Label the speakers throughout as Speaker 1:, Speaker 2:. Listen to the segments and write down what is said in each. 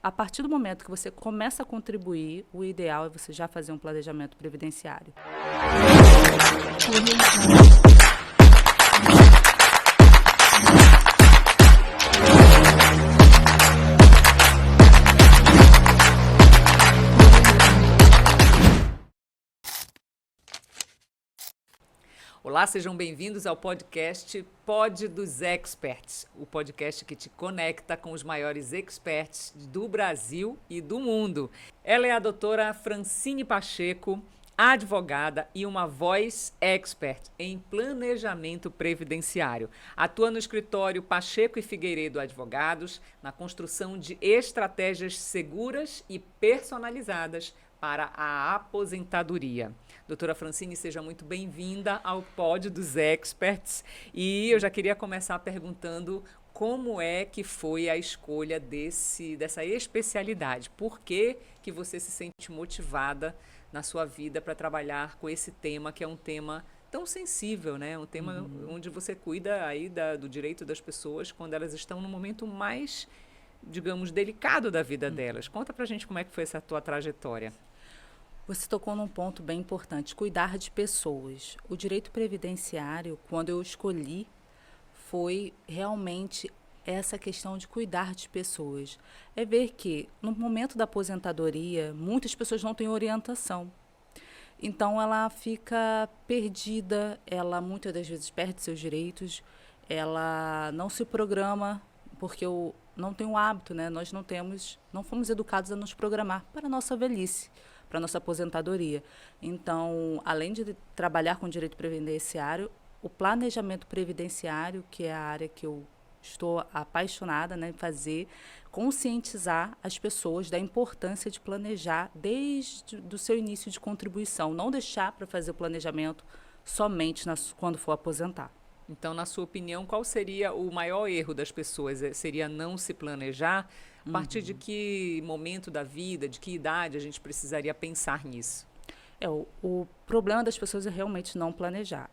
Speaker 1: A partir do momento que você começa a contribuir, o ideal é você já fazer um planejamento previdenciário.
Speaker 2: Olá, sejam bem-vindos ao podcast Pod dos Experts, o podcast que te conecta com os maiores experts do Brasil e do mundo. Ela é a doutora Francine Pacheco, advogada e uma voice expert em planejamento previdenciário. Atua no escritório Pacheco e Figueiredo Advogados, na construção de estratégias seguras e personalizadas para a aposentadoria. Doutora Francine, seja muito bem-vinda ao Pod dos Experts. E eu já queria começar perguntando como é que foi a escolha dessa especialidade. Por que você se sente motivada na sua vida para trabalhar com esse tema, que é um tema tão sensível, né? Um tema onde você cuida aí do direito das pessoas quando elas estão no momento mais, digamos, delicado da vida delas. Conta pra gente como é que foi essa tua trajetória.
Speaker 1: Você tocou num ponto bem importante, cuidar de pessoas. O direito previdenciário, quando eu escolhi, foi realmente essa questão de cuidar de pessoas. É ver que, no momento da aposentadoria, muitas pessoas não têm orientação. Então, ela fica perdida, ela muitas das vezes perde seus direitos, ela não se programa, porque eu não tenho o hábito, né? Nós não fomos educados a nos programar para a nossa velhice, para a nossa aposentadoria. Então, além de trabalhar com direito previdenciário, o planejamento previdenciário, que é a área que eu estou apaixonada, né, em fazer, conscientizar as pessoas da importância de planejar desde o seu início de contribuição, não deixar para fazer o planejamento somente quando for aposentar.
Speaker 2: Então, na sua opinião, qual seria o maior erro das pessoas? Seria não se planejar? A partir de que momento da vida, de que idade a gente precisaria pensar nisso?
Speaker 1: O problema das pessoas é realmente não planejar.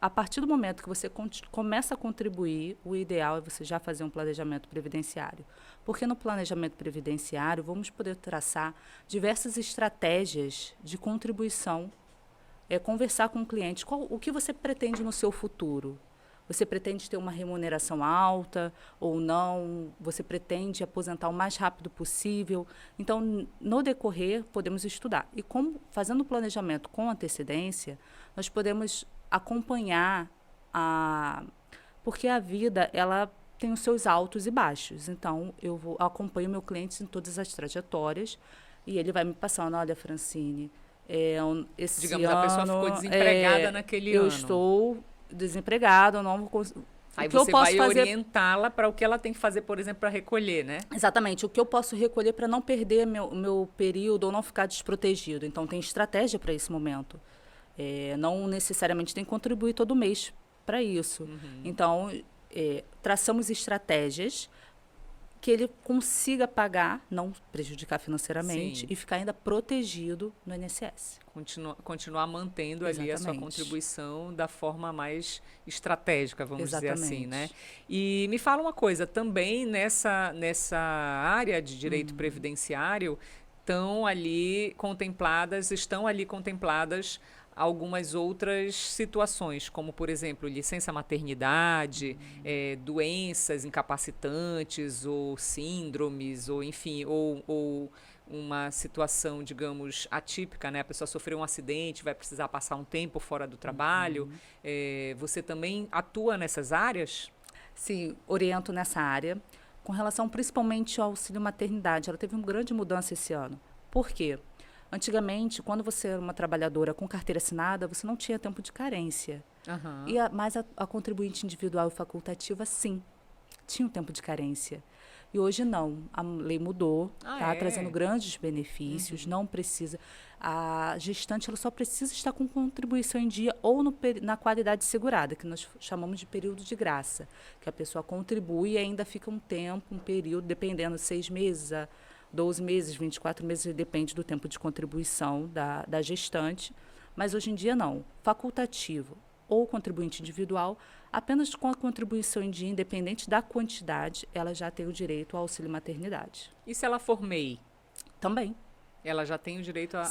Speaker 1: A partir do momento que você começa a contribuir, o ideal é você já fazer um planejamento previdenciário. Porque no planejamento previdenciário, vamos poder traçar diversas estratégias de contribuição, conversar com o cliente. O que você pretende no seu futuro? Você pretende ter uma remuneração alta ou não? Você pretende aposentar o mais rápido possível? Então, no decorrer, podemos estudar. E fazendo o planejamento com antecedência, nós podemos acompanhar porque a vida, ela tem os seus altos e baixos. Então, eu acompanho meu cliente em todas as trajetórias e ele vai me passando, olha, Francine,
Speaker 2: digamos, a pessoa ficou desempregada naquele ano.
Speaker 1: Eu estou desempregada, eu não vou conseguir.
Speaker 2: Aí você vai orientá-la para o que ela tem que fazer, por exemplo, para recolher, né?
Speaker 1: Exatamente. O que eu posso recolher para não perder meu período ou não ficar desprotegido. Então, tem estratégia para esse momento. Não necessariamente tem que contribuir todo mês para isso. Então, traçamos estratégias que ele consiga pagar, não prejudicar financeiramente,
Speaker 2: Sim,
Speaker 1: e ficar ainda protegido no INSS.
Speaker 2: Continuar mantendo ali a sua contribuição da forma mais estratégica, vamos dizer assim, né? E me fala uma coisa, também nessa área de direito previdenciário estão ali contempladas algumas outras situações, como, por exemplo, licença maternidade, doenças incapacitantes ou síndromes, ou enfim, ou uma situação, digamos, atípica, né? A pessoa sofreu um acidente, vai precisar passar um tempo fora do trabalho. Você também atua nessas áreas?
Speaker 1: Sim, oriento nessa área. Com relação principalmente ao auxílio maternidade, ela teve uma grande mudança esse ano. Por quê? Antigamente, quando você era uma trabalhadora com carteira assinada, você não tinha tempo de carência. Mas a contribuinte individual e facultativa, sim, tinha um tempo de carência. E hoje não. A lei mudou, trazendo grandes benefícios, não precisa. A gestante ela só precisa estar com contribuição em dia ou na qualidade segurada, que nós chamamos de período de graça, que a pessoa contribui e ainda fica um período, dependendo, 6 meses a 12 meses, 24 meses, depende do tempo de contribuição da gestante. Mas hoje em dia não. Facultativo. ou contribuinte individual, apenas com a contribuição em dia, independente da quantidade, ela já tem o direito ao auxílio maternidade.
Speaker 2: E se ela for MEI?
Speaker 1: Também.
Speaker 2: Ela já tem o direito à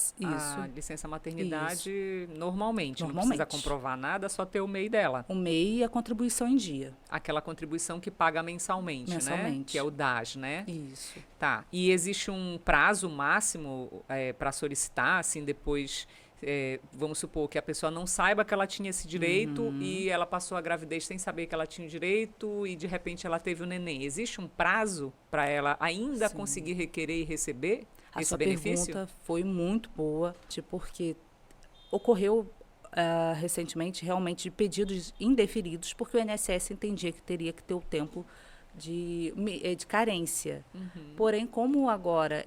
Speaker 2: licença maternidade normalmente. Não precisa comprovar nada, só ter o MEI dela.
Speaker 1: O MEI e a contribuição em dia.
Speaker 2: Aquela contribuição que paga mensalmente, né? Que é o DAS, né?
Speaker 1: Isso.
Speaker 2: Tá. E existe um prazo máximo para solicitar, assim, depois... vamos supor que a pessoa não saiba que ela tinha esse direito e ela passou a gravidez sem saber que ela tinha o direito e, de repente, ela teve o neném. Existe um prazo para ela ainda conseguir requerer e receber esse benefício?
Speaker 1: A sua pergunta foi muito boa, porque ocorreu recentemente realmente pedidos indeferidos, porque o INSS entendia que teria que ter o tempo de carência. Porém, como agora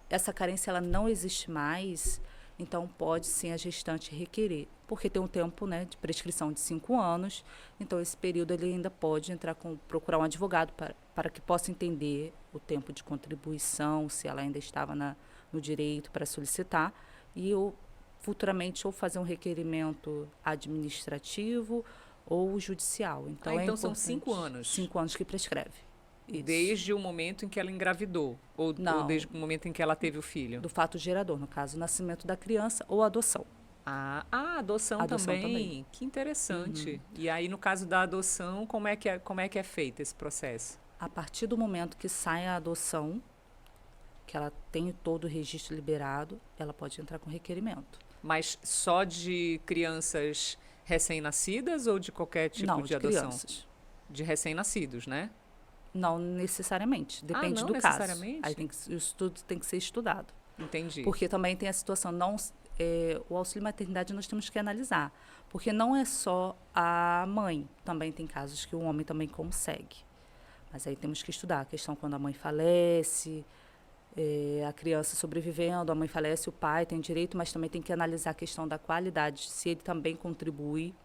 Speaker 1: essa carência ela não existe mais, então pode sim a gestante requerer, porque tem um tempo, né, de prescrição de 5 anos, então esse período ele ainda pode procurar um advogado para que possa entender o tempo de contribuição, se ela ainda estava no direito para solicitar, e futuramente ou fazer um requerimento administrativo ou judicial.
Speaker 2: Então são 5 anos.
Speaker 1: 5 anos que prescreve. Isso.
Speaker 2: Desde o momento em que ela engravidou? Ou desde o momento em que ela teve o filho?
Speaker 1: Do fato gerador, no caso, o nascimento da criança ou adoção.
Speaker 2: Adoção também. Que interessante. E aí, no caso da adoção, como é que é feito esse processo?
Speaker 1: A partir do momento que sai a adoção, que ela tem todo o registro liberado, ela pode entrar com requerimento.
Speaker 2: Mas só de crianças recém-nascidas ou de qualquer tipo de adoção?
Speaker 1: Não, de crianças.
Speaker 2: De recém-nascidos, né?
Speaker 1: Não necessariamente, depende
Speaker 2: não
Speaker 1: do
Speaker 2: necessariamente?
Speaker 1: caso. Aí o estudo tem que ser estudado.
Speaker 2: Entendi.
Speaker 1: Porque também tem a situação, o auxílio maternidade nós temos que analisar, porque não é só a mãe, também tem casos que o homem também consegue. Mas aí temos que estudar a questão quando a mãe falece, a criança sobrevivendo, a mãe falece, o pai tem direito, mas também tem que analisar a questão da qualidade, se ele também contribui.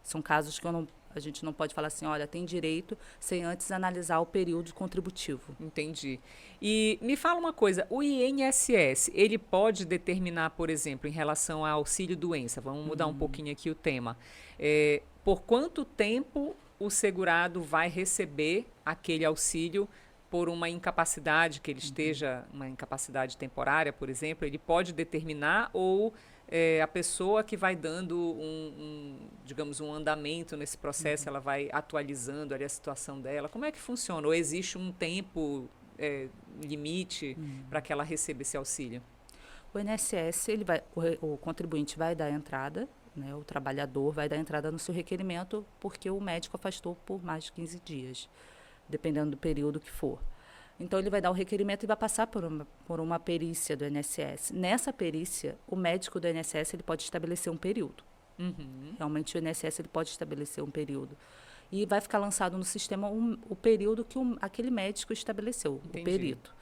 Speaker 1: São casos que a gente não pode falar assim, olha, tem direito, sem antes analisar o período contributivo.
Speaker 2: Entendi. E me fala uma coisa, o INSS, ele pode determinar, por exemplo, em relação ao auxílio-doença, vamos mudar um pouquinho aqui o tema, por quanto tempo o segurado vai receber aquele auxílio por uma incapacidade que ele esteja, uma incapacidade temporária, por exemplo, ele pode determinar ou a pessoa que vai dando digamos, um andamento nesse processo, ela vai atualizando ali a situação dela. Como é que funciona? Ou existe um tempo limite para que ela receba esse auxílio?
Speaker 1: O INSS, o contribuinte vai dar entrada, né, o trabalhador vai dar entrada no seu requerimento porque o médico afastou por mais de 15 dias, dependendo do período que for. Então, ele vai dar o requerimento e vai passar por uma perícia do INSS. Nessa perícia, o médico do INSS ele pode estabelecer um período. Realmente, o INSS ele pode estabelecer um período. E vai ficar lançado no sistema o período que aquele médico estabeleceu, o perito.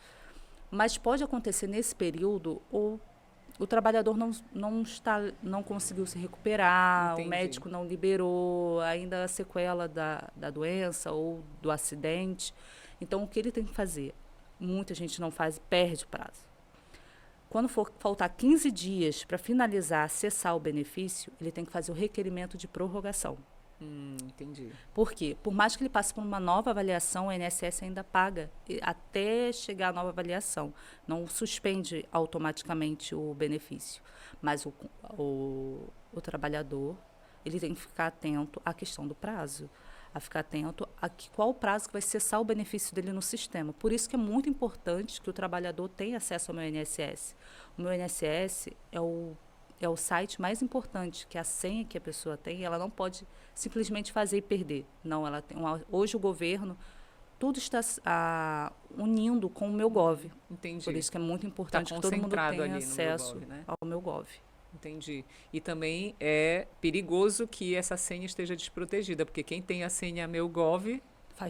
Speaker 1: Mas pode acontecer nesse período o trabalhador não conseguiu se recuperar, o médico não liberou ainda a sequela da doença ou do acidente. Então, o que ele tem que fazer? Muita gente não faz e perde prazo. Quando for faltar 15 dias para finalizar, cessar o benefício, ele tem que fazer o requerimento de prorrogação.
Speaker 2: Entendi.
Speaker 1: Por quê? Por mais que ele passe por uma nova avaliação, o INSS ainda paga até chegar a nova avaliação. Não suspende automaticamente o benefício. Mas o trabalhador ele tem que ficar atento à questão do prazo. A ficar atento a qual o prazo que vai cessar o benefício dele no sistema. Por isso que é muito importante que o trabalhador tenha acesso ao meu INSS. O meu INSS é o site mais importante, que a senha que a pessoa tem, ela não pode simplesmente fazer e perder. Não, ela tem hoje o governo, tudo está unindo com o meu Gov.
Speaker 2: Entendi.
Speaker 1: Por isso que é muito importante que todo mundo tenha acesso ao meu Gov.
Speaker 2: Entendi. E também é perigoso que essa senha esteja desprotegida, porque quem tem a senha MeuGov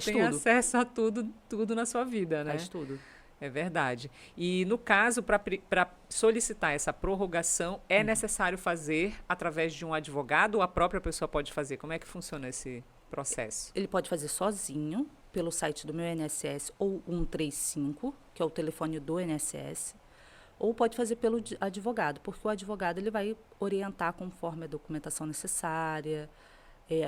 Speaker 2: tem acesso a tudo na sua vida, né?
Speaker 1: Faz tudo.
Speaker 2: É verdade. E, no caso, para solicitar essa prorrogação, é necessário fazer através de um advogado ou a própria pessoa pode fazer? Como é que funciona esse processo?
Speaker 1: Ele pode fazer sozinho, pelo site do meu INSS ou 135, que é o telefone do INSS. ou pode fazer pelo advogado, porque o advogado ele vai orientar conforme a documentação necessária,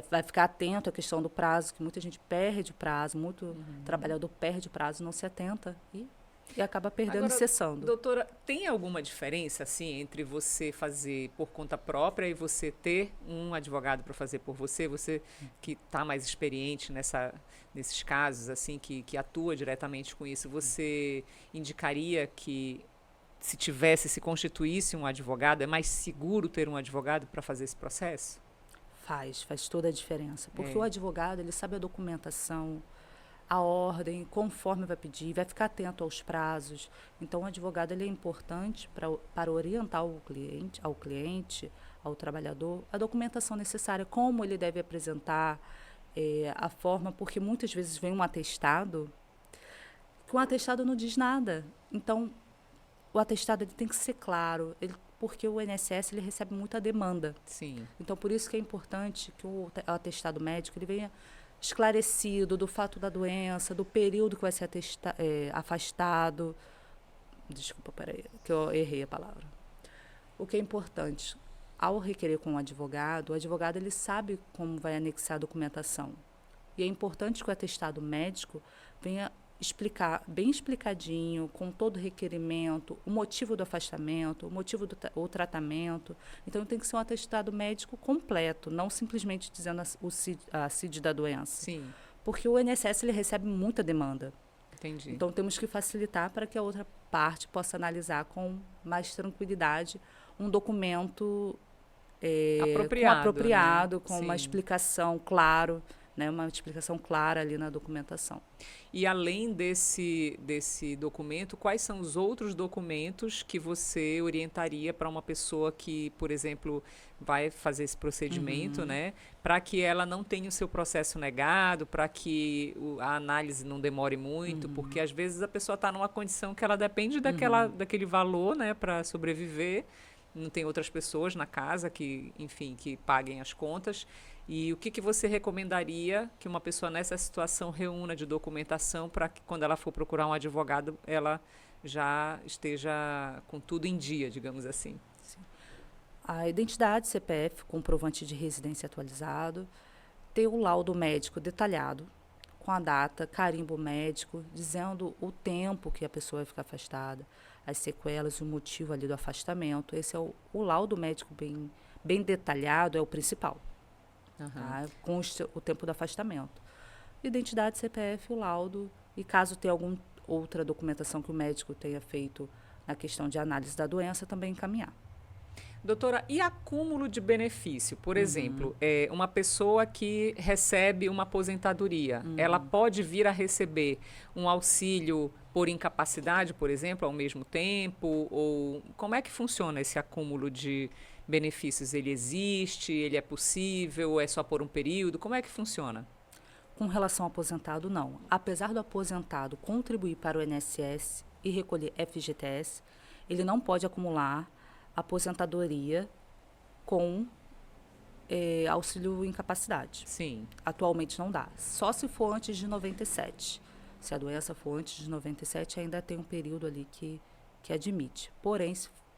Speaker 1: vai ficar atento à questão do prazo, que muita gente perde o prazo, muito trabalhador perde o prazo, não se atenta e acaba perdendo
Speaker 2: Agora,
Speaker 1: e cessando.
Speaker 2: doutora, tem alguma diferença assim entre você fazer por conta própria e você ter um advogado para fazer por você? Você que está mais experiente nesses casos, assim, que atua diretamente com isso, você indicaria que se constituísse um advogado, é mais seguro ter um advogado para fazer esse processo?
Speaker 1: Faz toda a diferença, porque
Speaker 2: É.
Speaker 1: o advogado ele sabe a documentação, a ordem, conforme vai pedir, vai ficar atento aos prazos. Então, o advogado ele é importante para orientar ao cliente, ao trabalhador, a documentação necessária, como ele deve apresentar, a forma, porque muitas vezes vem um atestado, que o atestado não diz nada. Então, o atestado ele tem que ser claro, porque o INSS ele recebe muita demanda.
Speaker 2: Sim.
Speaker 1: Então, por isso que é importante que o atestado médico ele venha esclarecido do fato da doença, do período que vai ser afastado. Desculpa, peraí, que eu errei a palavra. O que é importante, ao requerer com o advogado ele sabe como vai anexar a documentação. E é importante que o atestado médico venha explicar, bem explicadinho, com todo o requerimento, o motivo do afastamento, o motivo do tratamento. Então, tem que ser um atestado médico completo, não simplesmente dizendo a CID da doença.
Speaker 2: Sim.
Speaker 1: Porque o INSS ele recebe muita demanda.
Speaker 2: Entendi.
Speaker 1: Então, temos que facilitar para que a outra parte possa analisar com mais tranquilidade um documento apropriado,
Speaker 2: né?
Speaker 1: com
Speaker 2: Sim.
Speaker 1: uma explicação claro, né, uma explicação clara ali na documentação.
Speaker 2: E além desse documento, quais são os outros documentos que você orientaria para uma pessoa que, por exemplo, vai fazer esse procedimento, né, para que ela não tenha o seu processo negado, para que a análise não demore muito, porque às vezes a pessoa está numa condição que ela depende daquele valor, né, para sobreviver. Não tem outras pessoas na casa que, enfim, que paguem as contas. E o que você recomendaria que uma pessoa nessa situação reúna de documentação para que, quando ela for procurar um advogado, ela já esteja com tudo em dia, digamos assim?
Speaker 1: Sim. A identidade, CPF, comprovante de residência atualizado, ter o laudo médico detalhado, com a data, carimbo médico, dizendo o tempo que a pessoa vai ficar afastada, as sequelas, o motivo ali do afastamento. Esse é o laudo médico bem detalhado, é o principal. Tá? Consta o tempo do afastamento. Identidade, CPF, o laudo, e caso tenha alguma outra documentação que o médico tenha feito na questão de análise da doença, também encaminhar.
Speaker 2: Doutora, e acúmulo de benefício? Por exemplo, uma pessoa que recebe uma aposentadoria, ela pode vir a receber um auxílio por incapacidade, por exemplo, ao mesmo tempo? Ou como é que funciona esse acúmulo de benefícios? Ele existe? Ele é possível? É só por um período? Como é que funciona?
Speaker 1: Com relação ao aposentado, não. Apesar do aposentado contribuir para o INSS e recolher FGTS, ele não pode acumular aposentadoria com auxílio incapacidade.
Speaker 2: Sim.
Speaker 1: Atualmente não dá. Só se for antes de 97. Se a doença for antes de 97, ainda tem um período ali que admite. Porém,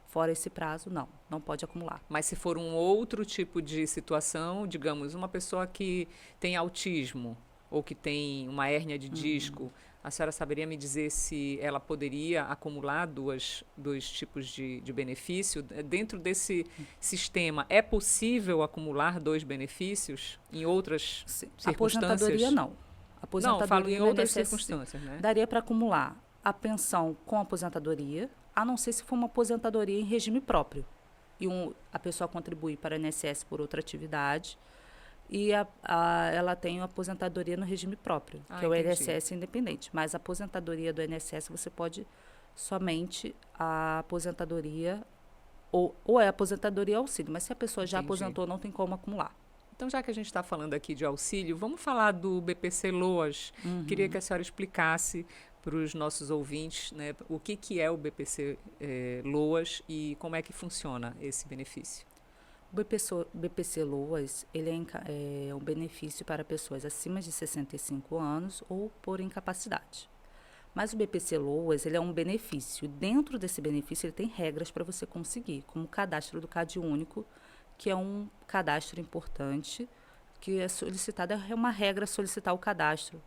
Speaker 1: fora esse prazo, não pode acumular.
Speaker 2: Mas se for um outro tipo de situação, digamos, uma pessoa que tem autismo ou que tem uma hérnia de disco, a senhora saberia me dizer se ela poderia acumular dois tipos de benefício? Dentro desse sistema, é possível acumular dois benefícios em outras circunstâncias?
Speaker 1: Aposentadoria, não.
Speaker 2: Não, falo em outras circunstâncias, né?
Speaker 1: Daria para acumular a pensão com aposentadoria, a não ser se for uma aposentadoria em regime próprio. E a pessoa contribui para a INSS por outra atividade e ela tem a aposentadoria no regime próprio, que é o INSS independente. Mas a aposentadoria do INSS você pode somente a aposentadoria, ou é aposentadoria ou auxílio, mas se a pessoa já aposentou, não tem como acumular.
Speaker 2: Então, já que a gente está falando aqui de auxílio, vamos falar do BPC Loas. Queria que a senhora explicasse para os nossos ouvintes, né, o que é o BPC Loas e como é que funciona esse benefício.
Speaker 1: O BPC Loas ele é um benefício para pessoas acima de 65 anos ou por incapacidade. Mas o BPC Loas, ele é um benefício. Dentro desse benefício, ele tem regras para você conseguir, como o cadastro do CadÚnico, que é um cadastro importante, que é solicitado, é uma regra solicitar o cadastro.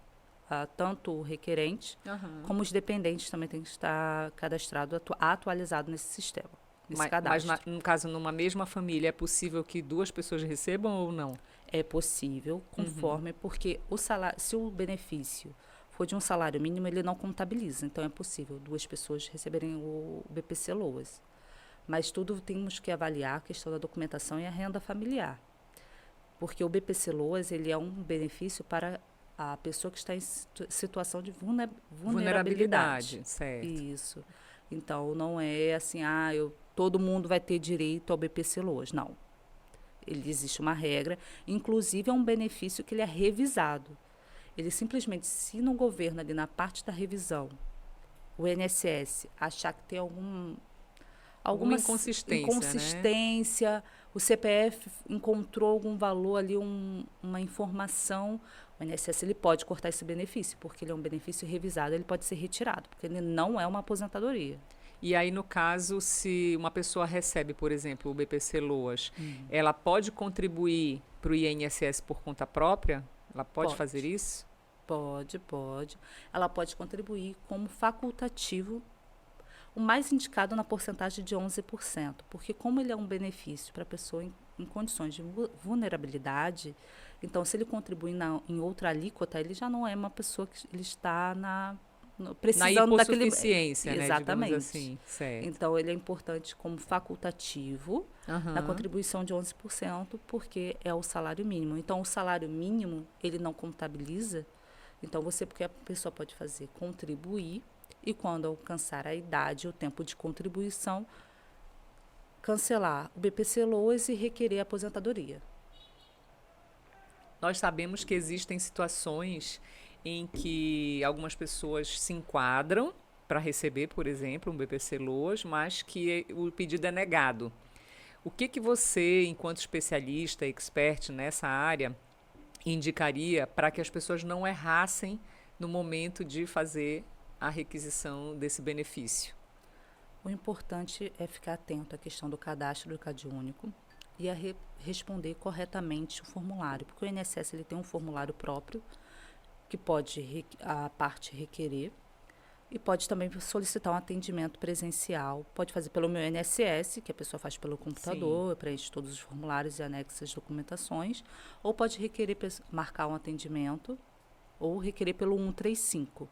Speaker 1: Tanto o requerente, como os dependentes também têm que estar cadastrado, atualizado nesse sistema, nesse cadastro.
Speaker 2: Mas no caso, numa mesma família, é possível que duas pessoas recebam ou não?
Speaker 1: É possível, conforme, porque o salário, se o benefício for de um salário mínimo, ele não contabiliza. Então, é possível duas pessoas receberem o BPC Loas. Mas tudo temos que avaliar a questão da documentação e a renda familiar. Porque o BPC Loas, ele é um benefício para a pessoa que está em situação de vulnerabilidade.
Speaker 2: Certo.
Speaker 1: Isso. Então, não é assim, todo mundo vai ter direito ao BPC Loas. Não. Existe uma regra. Inclusive, é um benefício que ele é revisado. Ele simplesmente, se no governo, ali na parte da revisão, o INSS achar que tem alguma inconsistência, né? O CPF encontrou algum valor ali, uma informação, o INSS ele pode cortar esse benefício, porque ele é um benefício revisado, ele pode ser retirado, porque ele não é uma aposentadoria.
Speaker 2: E aí, no caso, se uma pessoa recebe, por exemplo, o BPC Loas, ela pode contribuir para o INSS por conta própria? Ela pode fazer isso?
Speaker 1: Pode. Ela pode contribuir como facultativo, o mais indicado na porcentagem de 11%, porque como ele é um benefício para a pessoa em condições de vulnerabilidade, então se ele contribuir em outra alíquota, ele já não é uma pessoa que ele está precisando daquele...
Speaker 2: hipossuficiência, né?
Speaker 1: Exatamente.
Speaker 2: Digamos assim, certo.
Speaker 1: Então, ele é importante como facultativo na contribuição de 11%, porque é o salário mínimo. Então, o salário mínimo, ele não contabiliza. Então, porque a pessoa pode fazer contribuir e, quando alcançar a idade, o tempo de contribuição, cancelar o BPC Loas e requerer a aposentadoria.
Speaker 2: Nós sabemos que existem situações em que algumas pessoas se enquadram para receber, por exemplo, um BPC Loas, mas que o pedido é negado. O que você, enquanto especialista, expert nessa área, indicaria para que as pessoas não errassem no momento de fazer a requisição desse benefício?
Speaker 1: O importante é ficar atento à questão do cadastro do CadÚnico e a responder corretamente o formulário, porque o INSS ele tem um formulário próprio que pode a parte requerer e pode também solicitar um atendimento presencial. Pode fazer pelo meu INSS, que a pessoa faz pelo computador, preenche todos os formulários e anexa as documentações, ou pode requerer marcar um atendimento ou requerer pelo 135.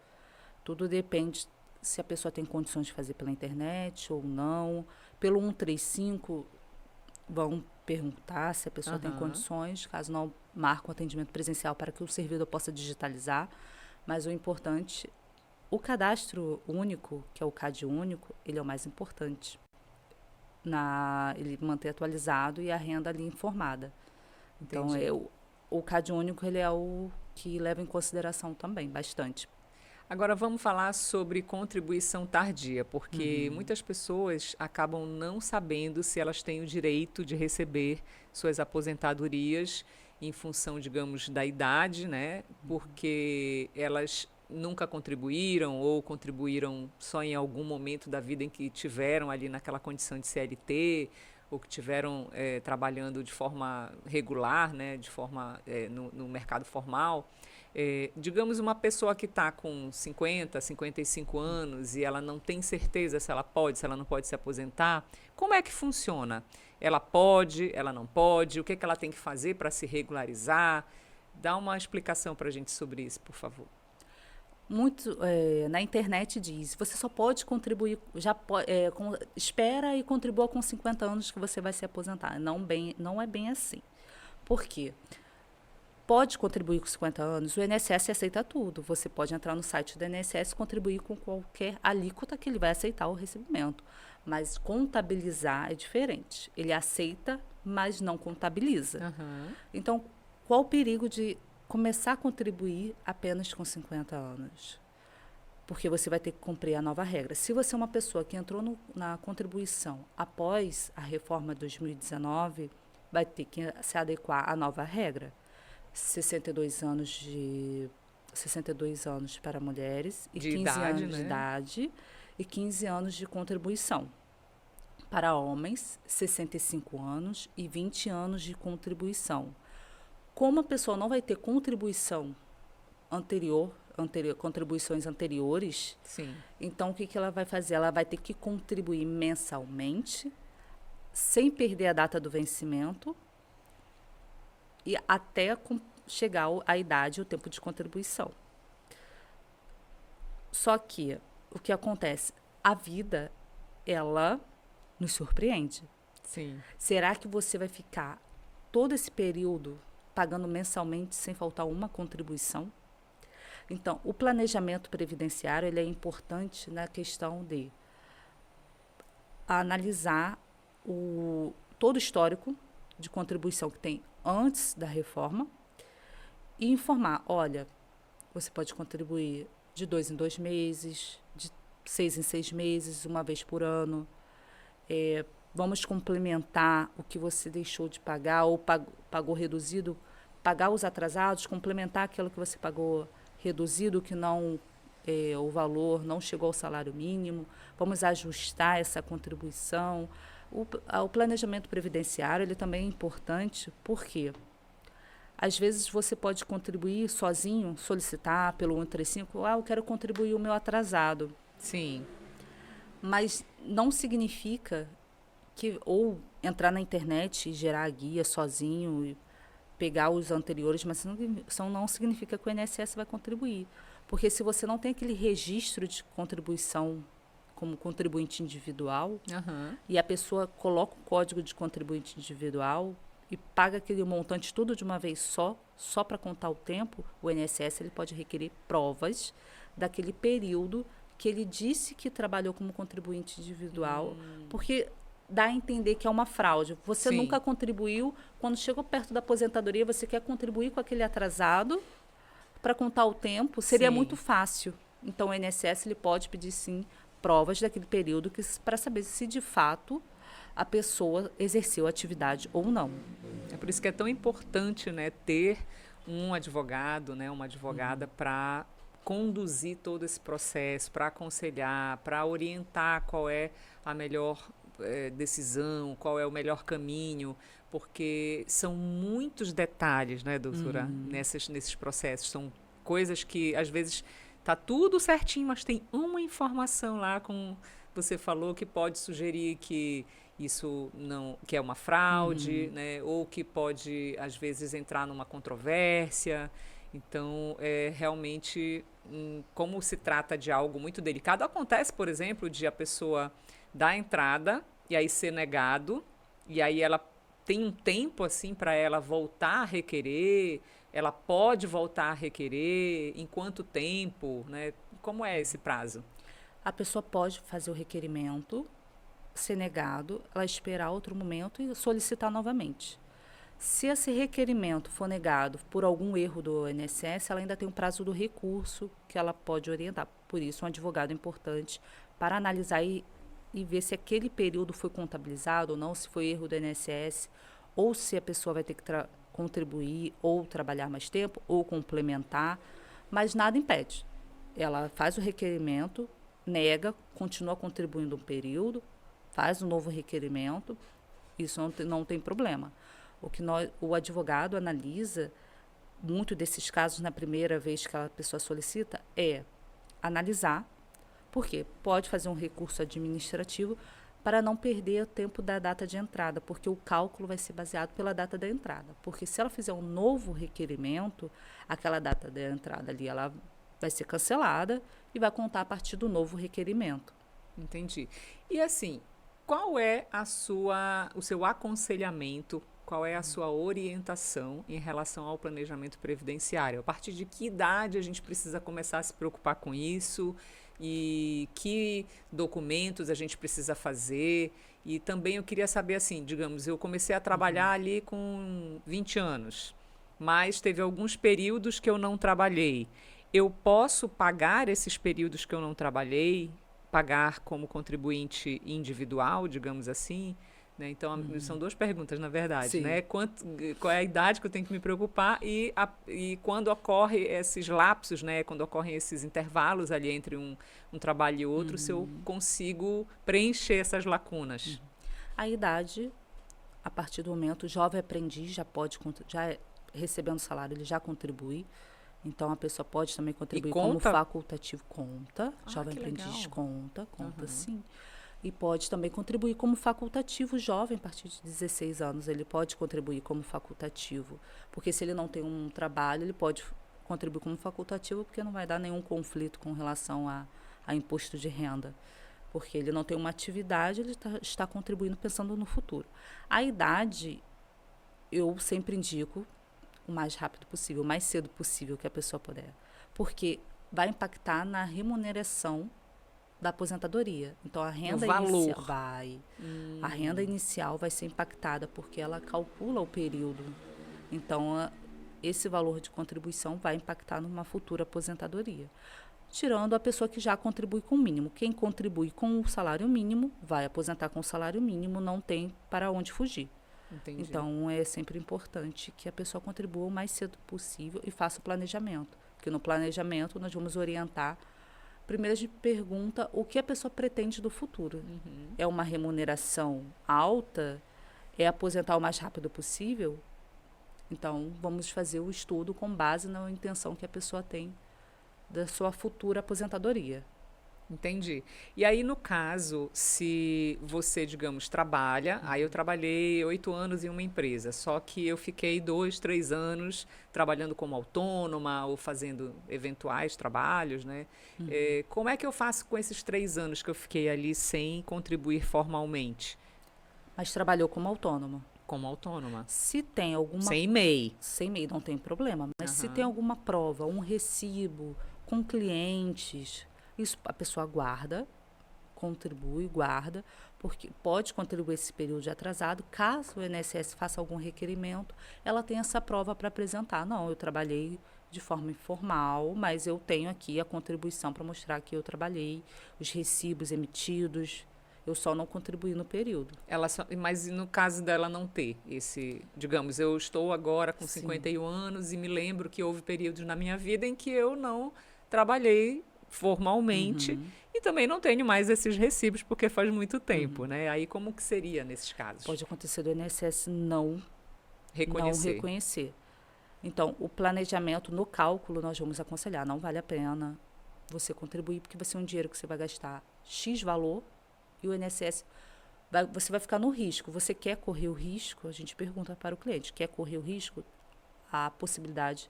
Speaker 1: Tudo depende se a pessoa tem condições de fazer pela internet ou não. Pelo 135, vão perguntar se a pessoa tem condições, caso não, marca um atendimento presencial para que o servidor possa digitalizar. Mas o importante, o cadastro único, que é o CadÚnico, ele é o mais importante. Ele manter atualizado e a renda ali informada. Então, o CadÚnico, ele é o que leva em consideração também, bastante.
Speaker 2: Agora vamos falar sobre contribuição tardia, porque muitas pessoas acabam não sabendo se elas têm o direito de receber suas aposentadorias em função, digamos, da idade, né? Porque elas nunca contribuíram ou contribuíram só em algum momento da vida em que tiveram ali naquela condição de CLT ou que tiveram trabalhando de forma regular, né? De forma no mercado formal. Digamos, uma pessoa que está com 50, 55 anos e ela não tem certeza se ela pode, se ela não pode se aposentar, como é que funciona? Ela pode, ela não pode? O que ela tem que fazer para se regularizar? Dá uma explicação para a gente sobre isso, por favor.
Speaker 1: Na internet diz, você só pode contribuir, espera e contribua com 50 anos que você vai se aposentar. Não é bem assim. Por quê? Pode contribuir com 50 anos, o INSS aceita tudo. Você pode entrar no site do INSS e contribuir com qualquer alíquota que ele vai aceitar o recebimento. Mas contabilizar é diferente. Ele aceita, mas não contabiliza. Então, qual o perigo de começar a contribuir apenas com 50 anos? Porque você vai ter que cumprir a nova regra. Se você é uma pessoa que entrou na contribuição após a reforma de 2019, vai ter que se adequar à nova regra. 62 anos de 62 anos para mulheres e
Speaker 2: De
Speaker 1: 15
Speaker 2: idade,
Speaker 1: anos de
Speaker 2: né?
Speaker 1: idade e 15 anos de contribuição. Para homens, 65 anos e 20 anos de contribuição. Como a pessoa não vai ter contribuição contribuições anteriores,
Speaker 2: Sim.
Speaker 1: então o que ela vai fazer? Ela vai ter que contribuir mensalmente, sem perder a data do vencimento, e até chegar à idade e o tempo de contribuição. Só que o que acontece? A vida, ela nos surpreende.
Speaker 2: Sim.
Speaker 1: Será que você vai ficar todo esse período pagando mensalmente sem faltar uma contribuição? Então, o planejamento previdenciário ele é importante na questão de analisar todo o histórico de contribuição que tem antes da reforma e informar, olha, você pode contribuir de 2 em 2 meses, de 6 em 6 meses, uma vez por ano. Vamos complementar o que você deixou de pagar ou pagou reduzido, pagar os atrasados, complementar aquilo que você pagou reduzido, que não o valor não chegou ao salário mínimo. Vamos ajustar essa contribuição. O planejamento previdenciário ele também é importante porque às vezes você pode contribuir sozinho, solicitar pelo 135, eu quero contribuir o meu atrasado.
Speaker 2: Sim.
Speaker 1: Mas não significa ou entrar na internet e gerar a guia sozinho e pegar os anteriores, mas não significa que o INSS vai contribuir. Porque se você não tem aquele registro de contribuição como contribuinte individual, e a pessoa coloca o código de contribuinte individual e paga aquele montante tudo de uma vez só para contar o tempo, o INSS ele pode requerer provas daquele período que ele disse que trabalhou como contribuinte individual, porque dá a entender que é uma fraude. Você nunca contribuiu, quando chegou perto da aposentadoria, você quer contribuir com aquele atrasado para contar o tempo, seria muito fácil. Então, o INSS ele pode pedir, sim, provas daquele período para saber se, de fato, a pessoa exerceu a atividade ou não.
Speaker 2: É por isso que é tão importante, né, ter um advogado, né, uma advogada para conduzir todo esse processo, para aconselhar, para orientar qual é a melhor decisão, qual é o melhor caminho, porque são muitos detalhes, né, doutora, nesses processos. São coisas que, às vezes, tá tudo certinho, mas tem uma informação lá, como você falou, que pode sugerir que isso não, que é uma fraude, né, ou que pode, às vezes, entrar numa controvérsia. Então, realmente, como se trata de algo muito delicado, acontece, por exemplo, de a pessoa dar entrada e aí ser negado, e aí ela tem um tempo assim para ela voltar a requerer, ela pode voltar a requerer, em quanto tempo, né? Como é esse prazo?
Speaker 1: A pessoa pode fazer o requerimento, ser negado, ela esperar outro momento e solicitar novamente. Se esse requerimento for negado por algum erro do INSS, ela ainda tem um prazo do recurso que ela pode orientar. Por isso, um advogado é importante para analisar e ver se aquele período foi contabilizado ou não, se foi erro do INSS, ou se a pessoa vai ter que contribuir ou trabalhar mais tempo, ou complementar, mas nada impede. Ela faz o requerimento, nega, continua contribuindo um período, faz um novo requerimento, isso não tem problema. O advogado analisa, muito desses casos, na primeira vez que a pessoa solicita, é analisar, porque pode fazer um recurso administrativo para não perder o tempo da data de entrada, porque o cálculo vai ser baseado pela data da entrada. Porque se ela fizer um novo requerimento, aquela data da entrada ali, ela vai ser cancelada e vai contar a partir do novo requerimento.
Speaker 2: Entendi. E assim, qual é o seu aconselhamento, qual é a sua orientação em relação ao planejamento previdenciário? A partir de que idade a gente precisa começar a se preocupar com isso? E que documentos a gente precisa fazer? E também eu queria saber, assim, digamos, eu comecei a trabalhar ali com 20 anos, mas teve alguns períodos que eu não trabalhei. Eu posso pagar esses períodos que eu não trabalhei, pagar como contribuinte individual, digamos assim, né? Então, são duas perguntas, na verdade,
Speaker 1: Sim.
Speaker 2: né? Qual é a idade que eu tenho que me preocupar e quando ocorre esses lapsos, né? Quando ocorrem esses intervalos ali entre um trabalho e outro, se eu consigo preencher essas lacunas.
Speaker 1: A idade, a partir do momento, o jovem aprendiz recebendo salário, ele já contribui. Então, a pessoa pode também contribuir como facultativo. Conta. Jovem aprendiz conta sim. E pode também contribuir como facultativo jovem, a partir de 16 anos. Ele pode contribuir como facultativo. Porque se ele não tem um trabalho, ele pode contribuir como facultativo, porque não vai dar nenhum conflito com relação a imposto de renda. Porque ele não tem uma atividade, ele está contribuindo pensando no futuro. A idade, eu sempre indico o mais rápido possível, o mais cedo possível que a pessoa puder. Porque vai impactar na remuneração da aposentadoria. Então, a renda inicial a renda inicial vai ser impactada, porque ela calcula o período. Então, esse valor de contribuição vai impactar numa futura aposentadoria. Tirando a pessoa que já contribui com o mínimo. Quem contribui com o salário mínimo vai aposentar com o salário mínimo, não tem para onde fugir.
Speaker 2: Entendi.
Speaker 1: Então, é sempre importante que a pessoa contribua o mais cedo possível e faça o planejamento. Porque no planejamento nós vamos orientar. Primeiro a gente pergunta o que a pessoa pretende do futuro. É uma remuneração alta? É aposentar o mais rápido possível? Então, vamos fazer o estudo com base na intenção que a pessoa tem da sua futura aposentadoria.
Speaker 2: Entendi. E aí, no caso, se você, digamos, trabalha, aí eu trabalhei 8 anos em uma empresa, só que eu fiquei 2, 3 anos trabalhando como autônoma ou fazendo eventuais trabalhos, né? Como é que eu faço com esses 3 anos que eu fiquei ali sem contribuir formalmente?
Speaker 1: Mas trabalhou como autônoma?
Speaker 2: Como autônoma.
Speaker 1: Se tem alguma...
Speaker 2: Sem MEI.
Speaker 1: Sem MEI, não tem problema. Mas se tem alguma prova, um recibo com clientes... Isso a pessoa guarda, contribui, guarda, porque pode contribuir esse período de atrasado. Caso o INSS faça algum requerimento, ela tem essa prova para apresentar. Não, eu trabalhei de forma informal, mas eu tenho aqui a contribuição para mostrar que eu trabalhei, os recibos emitidos, eu só não contribuí no período.
Speaker 2: Mas no caso dela não ter esse, digamos, eu estou agora com 51 anos e me lembro que houve períodos na minha vida em que eu não trabalhei formalmente e também não tenho mais esses recibos porque faz muito tempo, né? Aí como que seria nesses casos?
Speaker 1: Pode acontecer do INSS não reconhecer. Então, o planejamento no cálculo nós vamos aconselhar, não vale a pena você contribuir porque vai ser um dinheiro que você vai gastar X valor e o INSS você vai ficar no risco. Você quer correr o risco? A gente pergunta para o cliente, quer correr o risco? A possibilidade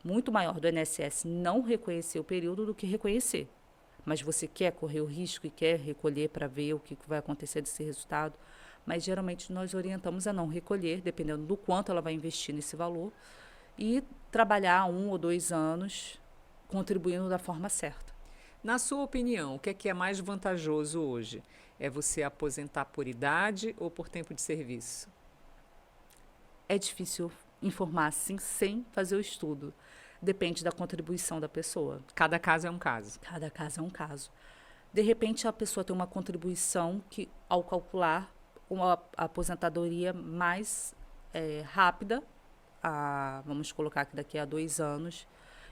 Speaker 1: muito maior do INSS não reconhecer o período do que reconhecer. Mas você quer correr o risco e quer recolher para ver o que vai acontecer desse resultado. Mas, geralmente, nós orientamos a não recolher, dependendo do quanto ela vai investir nesse valor, e trabalhar 1 ou 2 anos contribuindo da forma certa.
Speaker 2: Na sua opinião, o que é mais vantajoso hoje? É você aposentar por idade ou por tempo de serviço?
Speaker 1: É difícil informar assim, sem fazer o estudo. Depende da contribuição da pessoa.
Speaker 2: Cada caso é um caso.
Speaker 1: Cada caso é um caso. De repente, a pessoa tem uma contribuição que, ao calcular uma aposentadoria mais rápida, vamos colocar que daqui a 2 anos,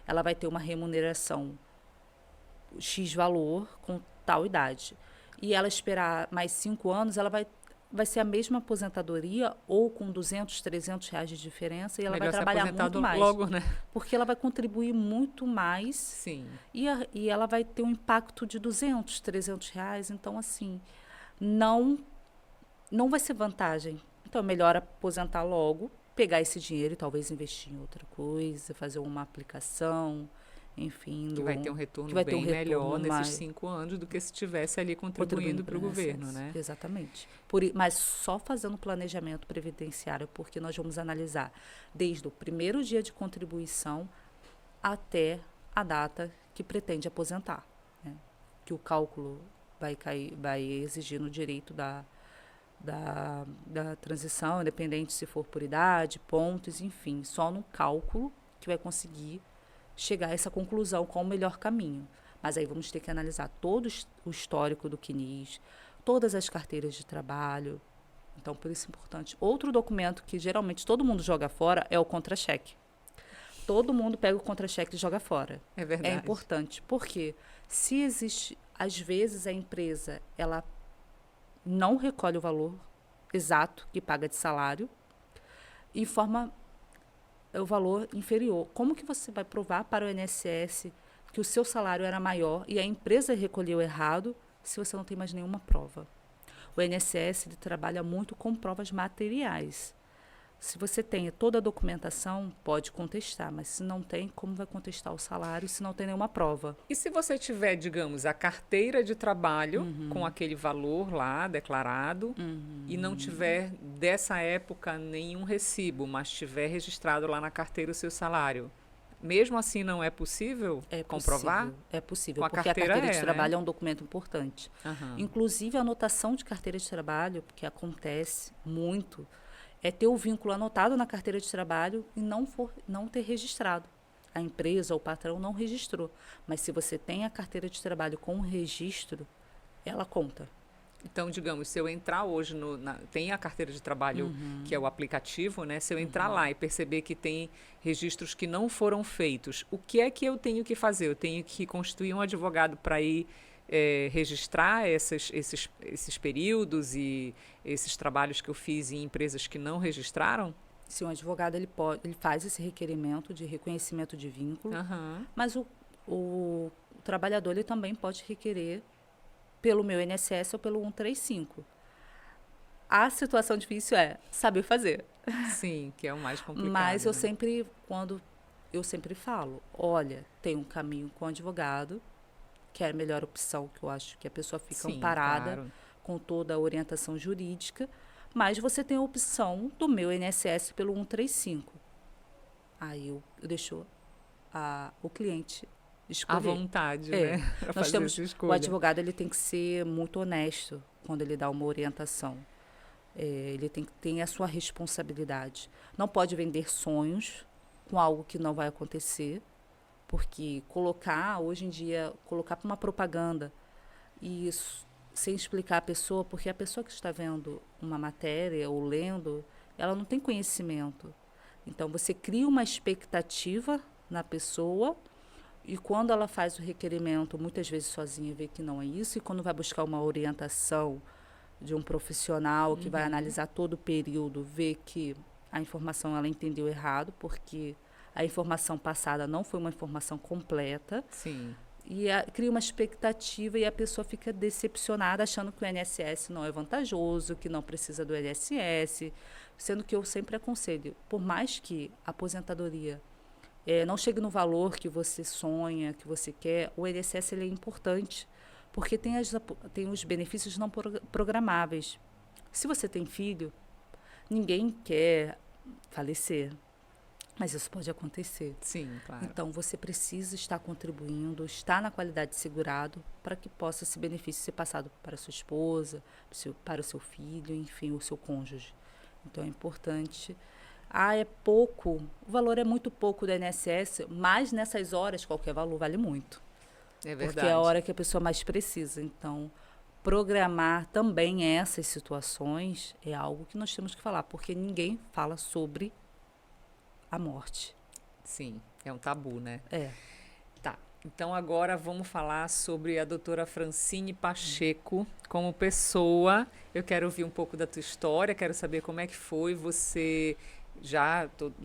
Speaker 1: ela vai ter uma remuneração X valor com tal idade. E ela esperar mais 5 anos, ela vai ser a mesma aposentadoria ou com 200, 300 reais de diferença e ela vai trabalhar muito mais.
Speaker 2: Logo, né?
Speaker 1: Porque ela vai contribuir muito mais.
Speaker 2: Sim.
Speaker 1: E ela vai ter um impacto de 200, 300 reais. Então, assim, não vai ser vantagem. Então, é melhor aposentar logo, pegar esse dinheiro e talvez investir em outra coisa, fazer uma aplicação, enfim.
Speaker 2: Que vai ter um retorno bem melhor nesses 5 anos do que se estivesse ali contribuindo para o governo, né?
Speaker 1: Exatamente. Mas só fazendo planejamento previdenciário, porque nós vamos analisar desde o primeiro dia de contribuição até a data que pretende aposentar, né? Que o cálculo vai exigir no direito da transição, independente se for por idade, pontos, enfim. Só no cálculo que vai conseguir chegar a essa conclusão qual o melhor caminho. Mas aí vamos ter que analisar todo o histórico do CNIS, todas as carteiras de trabalho, Então, por isso é importante. Outro documento que geralmente todo mundo joga fora é o contra-cheque. Todo mundo pega o contra-cheque e joga fora.
Speaker 2: É verdade.
Speaker 1: É importante. Porque se existe, às vezes a empresa, ela não recolhe o valor exato que paga de salário e informa o valor inferior. Como que você vai provar para o INSS que o seu salário era maior e a empresa recolheu errado se você não tem mais nenhuma prova? O INSS ele trabalha muito com provas materiais. Se você tem toda a documentação, pode contestar, mas se não tem, como vai contestar o salário se não tem nenhuma prova?
Speaker 2: E se você tiver, digamos, a carteira de trabalho com aquele valor lá declarado e não tiver dessa época nenhum recibo, mas tiver registrado lá na carteira o seu salário, mesmo assim não é possível comprovar?
Speaker 1: É possível,
Speaker 2: Com a
Speaker 1: porque a
Speaker 2: carteira
Speaker 1: carteira de trabalho
Speaker 2: né?
Speaker 1: é um documento importante.
Speaker 2: Aham.
Speaker 1: Inclusive, a anotação de carteira de trabalho, que acontece muito, é ter o vínculo anotado na carteira de trabalho e não ter registrado. A empresa ou o patrão não registrou. Mas se você tem a carteira de trabalho com registro, ela conta.
Speaker 2: Então, digamos, se eu entrar hoje tem a carteira de trabalho, que é o aplicativo, né? Se eu entrar lá e perceber que tem registros que não foram feitos, o que é que eu tenho que fazer? Eu tenho que constituir um advogado para ir registrar esses períodos e esses trabalhos que eu fiz em empresas que não registraram?
Speaker 1: Se um advogado ele faz esse requerimento de reconhecimento de vínculo, mas o trabalhador ele também pode requerer pelo meu INSS ou pelo 135. A situação difícil é saber fazer.
Speaker 2: Sim, que é o mais complicado.
Speaker 1: Mas eu
Speaker 2: né?
Speaker 1: sempre falo, olha, tem um caminho com o advogado, que é a melhor opção, que eu acho que a pessoa fica
Speaker 2: Sim,
Speaker 1: amparada
Speaker 2: claro.
Speaker 1: com toda a orientação jurídica, mas você tem a opção do meu INSS pelo 135. Aí eu deixo o cliente escolher.
Speaker 2: À vontade,
Speaker 1: É.
Speaker 2: né? Pra
Speaker 1: Nós
Speaker 2: fazer
Speaker 1: temos
Speaker 2: essa
Speaker 1: o
Speaker 2: escolha.
Speaker 1: advogado ele tem que ser muito honesto quando ele dá uma orientação. Ele tem que ter a sua responsabilidade. Não pode vender sonhos com algo que não vai acontecer, porque hoje em dia, colocar para uma propaganda e isso, sem explicar a pessoa, porque a pessoa que está vendo uma matéria ou lendo, ela não tem conhecimento. Então, você cria uma expectativa na pessoa e quando ela faz o requerimento, muitas vezes sozinha, vê que não é isso, e quando vai buscar uma orientação de um profissional que vai analisar todo o período, vê que a informação ela entendeu errado, porque a informação passada não foi uma informação completa.
Speaker 2: Sim.
Speaker 1: E cria uma expectativa e a pessoa fica decepcionada, achando que o INSS não é vantajoso, que não precisa do INSS, sendo que eu sempre aconselho, por mais que a aposentadoria não chegue no valor que você sonha, que você quer, o INSS ele é importante, porque tem os benefícios não programáveis. Se você tem filho, ninguém quer falecer, mas isso pode acontecer.
Speaker 2: Sim, claro.
Speaker 1: Então, você precisa estar contribuindo, estar na qualidade de segurado, para que possa esse benefício ser passado para a sua esposa, para o seu filho, enfim, o seu cônjuge. Então, é importante. É pouco, o valor é muito pouco do INSS, mas nessas horas, qualquer valor vale muito.
Speaker 2: É verdade.
Speaker 1: Porque é a hora que a pessoa mais precisa. Então, programar também essas situações é algo que nós temos que falar, porque ninguém fala sobre a morte.
Speaker 2: Sim, é um tabu, né?
Speaker 1: É.
Speaker 2: Tá, então agora vamos falar sobre a doutora Francine Pacheco como pessoa. Eu quero ouvir um pouco da tua história, quero saber como é que foi você...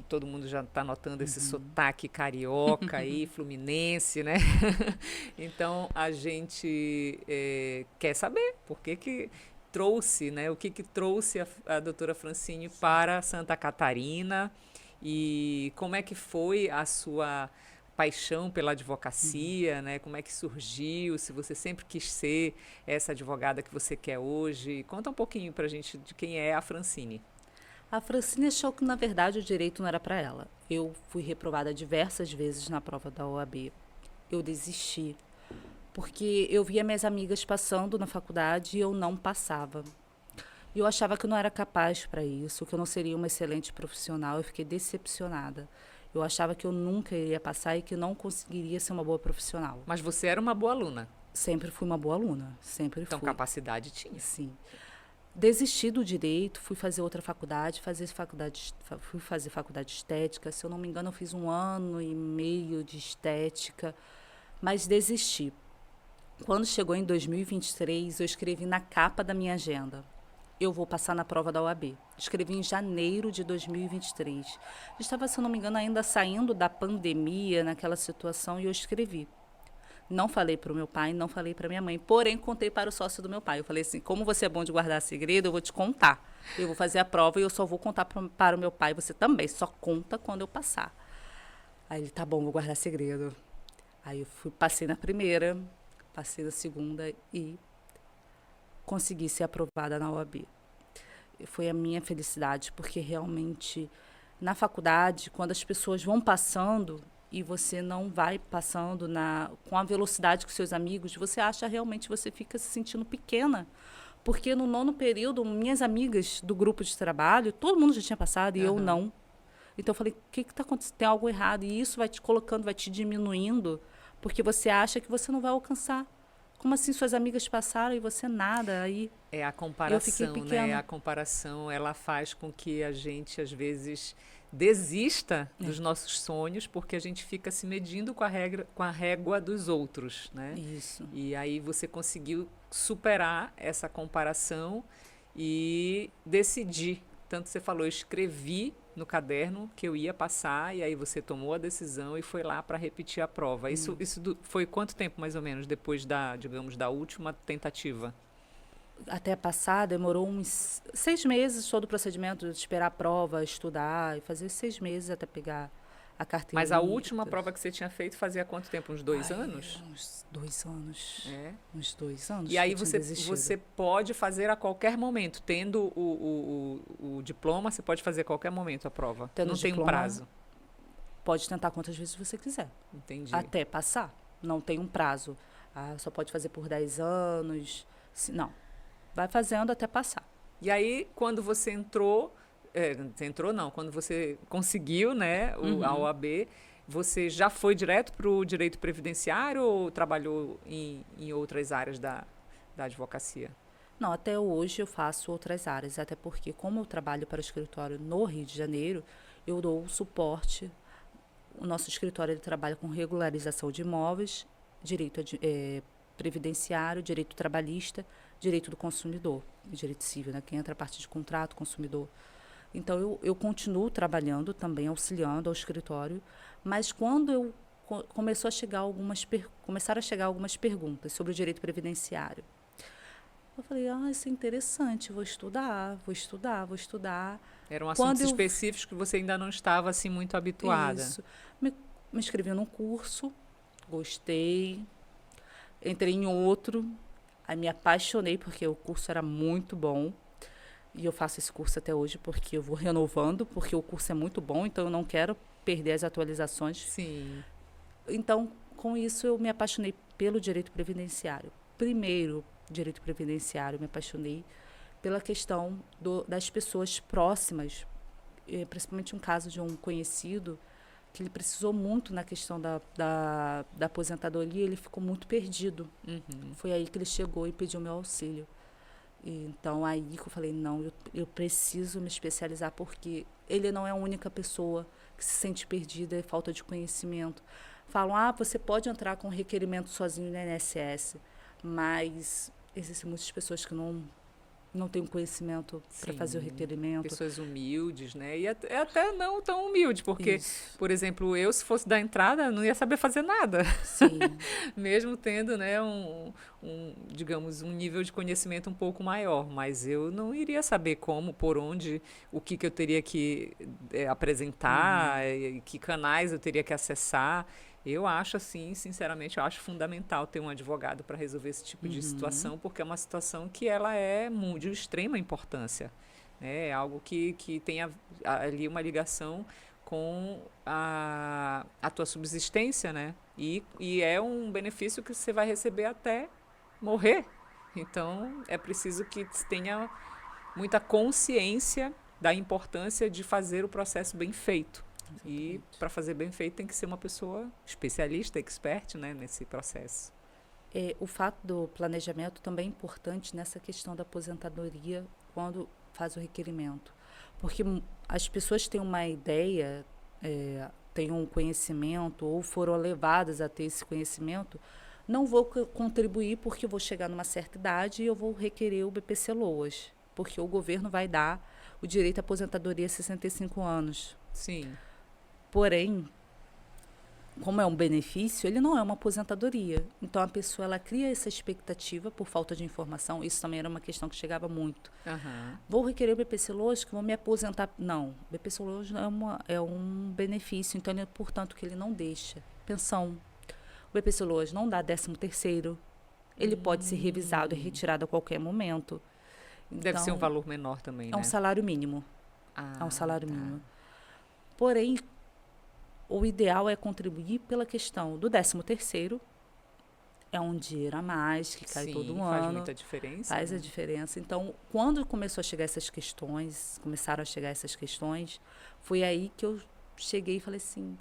Speaker 2: todo mundo já está notando esse sotaque carioca aí, fluminense, né? Então, a gente quer saber por que trouxe, né? O que trouxe a doutora Francine para Santa Catarina e como é que foi a sua paixão pela advocacia, né? Como é que surgiu, se você sempre quis ser essa advogada que você quer hoje. Conta um pouquinho para a gente de quem é a Francine.
Speaker 1: A Francine achou que, na verdade, o direito não era para ela. Eu fui reprovada diversas vezes na prova da OAB. Eu desisti, porque eu via minhas amigas passando na faculdade e eu não passava. E eu achava que eu não era capaz para isso, que eu não seria uma excelente profissional. Eu fiquei decepcionada. Eu achava que eu nunca iria passar e que eu não conseguiria ser uma boa profissional.
Speaker 2: Mas você era uma boa aluna.
Speaker 1: Sempre fui uma boa aluna, sempre
Speaker 2: então,
Speaker 1: fui.
Speaker 2: capacidade tinha.
Speaker 1: Sim. desisti do direito, fui fazer outra faculdade, fui fazer faculdade de estética. Se eu não me engano, eu fiz 1 ano e meio de estética, mas desisti. Quando chegou em 2023, eu escrevi na capa da minha agenda: eu vou passar na prova da OAB. Escrevi em janeiro de 2023. Estava, se eu não me engano, ainda saindo da pandemia, naquela situação, e eu escrevi. Não falei para o meu pai, não falei para minha mãe, porém contei para o sócio do meu pai. Eu falei assim: como você é bom de guardar segredo, eu vou te contar. Eu vou fazer a prova e eu só vou contar para o meu pai. Você também, só conta quando eu passar. Aí ele: tá bom, vou guardar segredo. Aí eu passei na primeira, passei na segunda e consegui ser aprovada na OAB. Foi a minha felicidade, porque realmente, na faculdade, quando as pessoas vão passando e você não vai passando com a velocidade que seus amigos, você acha realmente, você fica se sentindo pequena. Porque no 9º período, minhas amigas do grupo de trabalho, todo mundo já tinha passado e eu não. Então eu falei: o que está acontecendo? Tem algo errado. E isso vai te colocando, vai te diminuindo, porque você acha que você não vai alcançar. Como assim suas amigas passaram e você nada? Aí
Speaker 2: É a
Speaker 1: eu fiquei
Speaker 2: comparação,
Speaker 1: pequena.
Speaker 2: né? A comparação, ela faz com que a gente, às vezes, desista dos nossos sonhos, porque a gente fica se medindo com a régua dos outros, né?
Speaker 1: Isso.
Speaker 2: E aí você conseguiu superar essa comparação e decidir. Tanto você falou: eu escrevi no caderno que eu ia passar, e aí você tomou a decisão e foi lá para repetir a prova. Isso foi quanto tempo, mais ou menos, depois digamos, da última tentativa?
Speaker 1: Até passar, demorou uns 6 meses todo o procedimento de esperar a prova, estudar, e fazer 6 meses até pegar a carteira.
Speaker 2: Mas a última prova que você tinha feito fazia quanto tempo? Uns 2 anos?
Speaker 1: Uns 2 anos.
Speaker 2: É.
Speaker 1: Uns 2 anos.
Speaker 2: E aí
Speaker 1: que eu tinha desistido.
Speaker 2: você pode fazer a qualquer momento. Tendo o diploma, você pode fazer a qualquer momento a prova.
Speaker 1: Tendo
Speaker 2: Não tem um
Speaker 1: diploma,
Speaker 2: prazo.
Speaker 1: Pode tentar quantas vezes você quiser.
Speaker 2: Entendi.
Speaker 1: Até passar. Não tem um prazo. Só pode fazer por 10 anos. Não. Vai fazendo até passar.
Speaker 2: E aí, quando você entrou, quando você conseguiu, né, a OAB, você já foi direto para o direito previdenciário ou trabalhou em outras áreas da advocacia?
Speaker 1: Não, até hoje eu faço outras áreas, até porque, como eu trabalho para o escritório no Rio de Janeiro, eu dou o suporte. O nosso escritório ele trabalha com regularização de imóveis, direito previdenciário, direito trabalhista, direito do consumidor, direito civil, né? Quem entra a partir de contrato, consumidor. Então, eu continuo trabalhando também, auxiliando ao escritório, mas quando começaram a chegar algumas perguntas sobre o direito previdenciário, eu falei: isso é interessante, vou estudar.
Speaker 2: Eram assuntos específicos que você ainda não estava assim muito habituada.
Speaker 1: Isso. Me inscrevi num curso, gostei, entrei em outro, aí me apaixonei porque o curso era muito bom. E eu faço esse curso até hoje porque eu vou renovando, porque o curso é muito bom, então eu não quero perder as atualizações.
Speaker 2: Sim.
Speaker 1: Então, com isso, eu me apaixonei pelo direito previdenciário. Primeiro, direito previdenciário, me apaixonei pela questão das pessoas próximas, principalmente um caso de um conhecido que ele precisou muito na questão da aposentadoria, ele ficou muito perdido. Foi aí que ele chegou e pediu meu auxílio. Então, aí que eu falei: não, eu preciso me especializar, porque ele não é a única pessoa que se sente perdida, é falta de conhecimento. Falam: você pode entrar com requerimento sozinho no INSS, mas existem muitas pessoas que não têm conhecimento para fazer o requerimento.
Speaker 2: Pessoas humildes, né? E até não tão humildes, porque,
Speaker 1: Isso.
Speaker 2: por exemplo, eu, se fosse dar entrada, não ia saber fazer nada.
Speaker 1: Sim.
Speaker 2: Mesmo tendo, né, digamos, um nível de conhecimento um pouco maior. Mas eu não iria saber como, por onde, o que eu teria que apresentar, que canais eu teria que acessar. Eu acho, assim, sinceramente, eu acho fundamental ter um advogado para resolver esse tipo de situação, porque é uma situação que ela é de extrema importância. Né? É algo que tem ali uma ligação com a tua subsistência, né? E é um benefício que você vai receber até morrer. Então, é preciso que tenha muita consciência da importância de fazer o processo bem feito. E para fazer bem feito tem que ser uma pessoa especialista, expert, né, nesse processo.
Speaker 1: O fato do planejamento também é importante nessa questão da aposentadoria. quando faz o requerimento. Porque as pessoas têm uma ideia, têm um conhecimento ou foram levadas a ter esse conhecimento, não vou contribuir porque eu vou chegar numa certa idade e eu vou requerer o BPC-Loas, porque o governo vai dar o direito à aposentadoria a 65 anos.
Speaker 2: Sim.
Speaker 1: Porém, como é um benefício, ele não é uma aposentadoria. Então, a pessoa ela cria essa expectativa por falta de informação. Isso também era uma questão que chegava muito. Vou requerer o BPC-Loas, que vou me aposentar. Não, o BPC-Loas é um benefício, então, portanto, que ele não deixa pensão. O BPC-Loas não dá 13º. Ele pode ser revisado e retirado a qualquer momento.
Speaker 2: Deve ser um valor menor também, né?
Speaker 1: É um salário mínimo. É um salário mínimo. Porém, o ideal é contribuir pela questão do 13º. É um dinheiro a mais que cai todo ano.
Speaker 2: Faz muita diferença.
Speaker 1: Faz a diferença. Então, quando começaram a chegar essas questões, foi aí que eu cheguei e falei assim,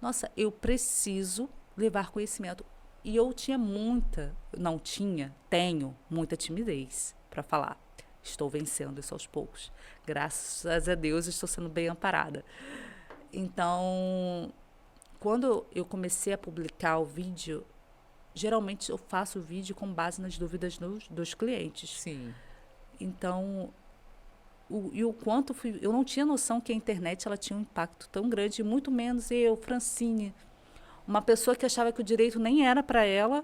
Speaker 1: nossa, eu preciso levar conhecimento. E eu tenho muita timidez para falar. Estou vencendo isso aos poucos. Graças a Deus, estou sendo bem amparada. Então, quando eu comecei a publicar o vídeo, geralmente eu faço o vídeo com base nas dúvidas dos clientes.
Speaker 2: Sim.
Speaker 1: Então, o quanto eu não tinha noção que a internet ela tinha um impacto tão grande, muito menos eu, Francine, uma pessoa que achava que o direito nem era para ela,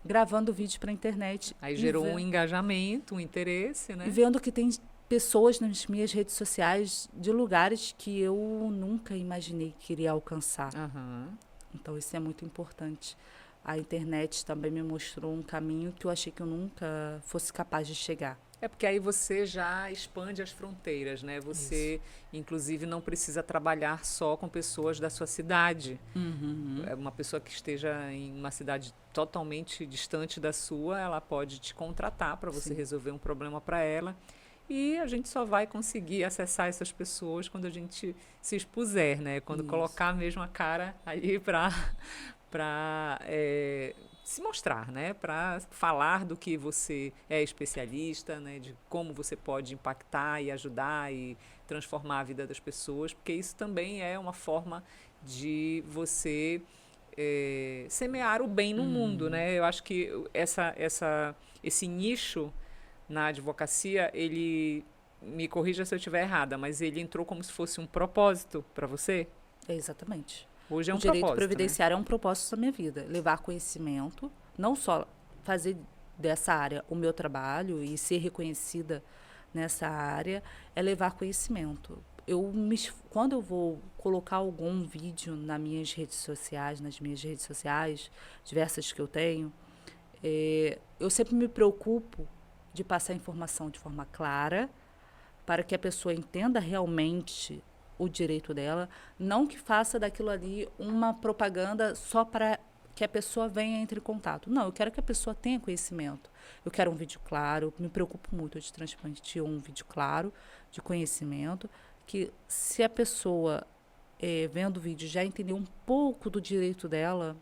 Speaker 1: gravando vídeo para a internet.
Speaker 2: Aí gerou um engajamento, um interesse, né?
Speaker 1: E vendo que tem pessoas nas minhas redes sociais de lugares que eu nunca imaginei que iria alcançar. Então, isso é muito importante. A internet também me mostrou um caminho que eu achei que eu nunca fosse capaz de chegar.
Speaker 2: É porque aí você já expande as fronteiras, né? Você, inclusive, não precisa trabalhar só com pessoas da sua cidade. Uma pessoa que esteja em uma cidade totalmente distante da sua, ela pode te contratar para você resolver um problema para ela. E a gente só vai conseguir acessar essas pessoas quando a gente se expuser, né? Quando colocar mesmo a cara ali para se mostrar, né? Para falar do que você é especialista, né? De como você pode impactar e ajudar e transformar a vida das pessoas, porque isso também é uma forma de você semear o bem no mundo, né? Eu acho que esse nicho na advocacia, ele, me corrija se eu estiver errada, mas ele entrou como se fosse um propósito para você?
Speaker 1: Exatamente.
Speaker 2: Hoje é um
Speaker 1: propósito. O direito
Speaker 2: propósito,
Speaker 1: previdenciário é um propósito da minha vida. Levar conhecimento, não só fazer dessa área o meu trabalho e ser reconhecida nessa área, é levar conhecimento. Quando eu vou colocar algum vídeo nas minhas redes sociais, diversas que eu tenho, eu sempre me preocupo de passar a informação de forma clara, para que a pessoa entenda realmente o direito dela, não que faça daquilo ali uma propaganda só para que a pessoa venha entre em contato. Não, eu quero que a pessoa tenha conhecimento. Eu quero um vídeo claro, me preocupo muito de transmitir um vídeo claro, de conhecimento, que se a pessoa, vendo o vídeo, já entender um pouco do direito dela,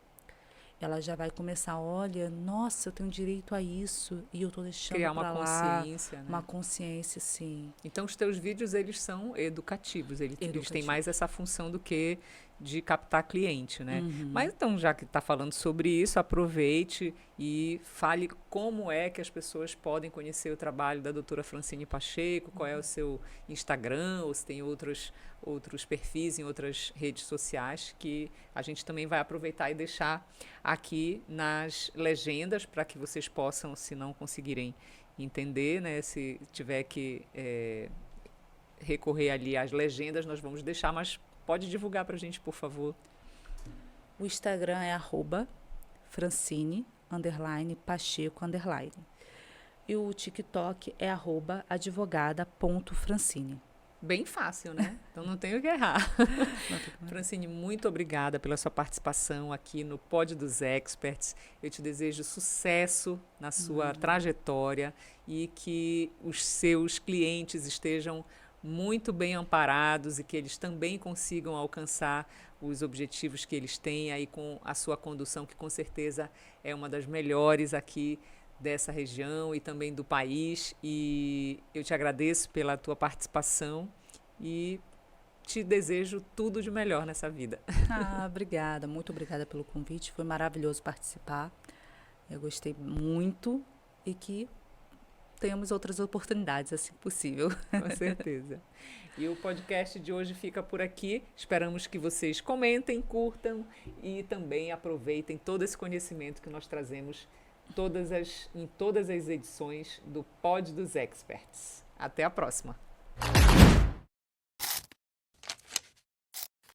Speaker 1: ela já vai começar, olha, nossa, eu tenho direito a isso e eu estou deixando
Speaker 2: criar uma
Speaker 1: lá,
Speaker 2: consciência, né?
Speaker 1: Uma consciência, sim.
Speaker 2: Então, os teus vídeos, eles são educativos, eles têm mais essa função do que de captar cliente, né? Mas então, já que está falando sobre isso, aproveite e fale como é que as pessoas podem conhecer o trabalho da doutora Francine Pacheco, qual é o seu Instagram, ou se tem outros perfis em outras redes sociais, que a gente também vai aproveitar e deixar aqui nas legendas para que vocês possam, se não conseguirem entender, né, se tiver que recorrer ali às legendas, nós vamos deixar, mas pode divulgar para a gente, por favor.
Speaker 1: O Instagram é @Francine_Pacheco_. E o TikTok é @advogada.francine.
Speaker 2: Bem fácil, né? Então não tenho o que errar. Francine, muito obrigada pela sua participação aqui no Pod dos Experts. Eu te desejo sucesso na sua trajetória e que os seus clientes estejam muito bem amparados e que eles também consigam alcançar os objetivos que eles têm aí com a sua condução, que com certeza é uma das melhores aqui dessa região e também do país. E eu te agradeço pela tua participação e te desejo tudo de melhor nessa vida.
Speaker 1: Obrigada, muito obrigada pelo convite. Foi maravilhoso participar. Eu gostei muito e que tenhamos outras oportunidades, assim possível.
Speaker 2: Com certeza. E o podcast de hoje fica por aqui. Esperamos que vocês comentem, curtam e também aproveitem todo esse conhecimento que nós trazemos em todas as edições do Pod dos Experts. Até a próxima!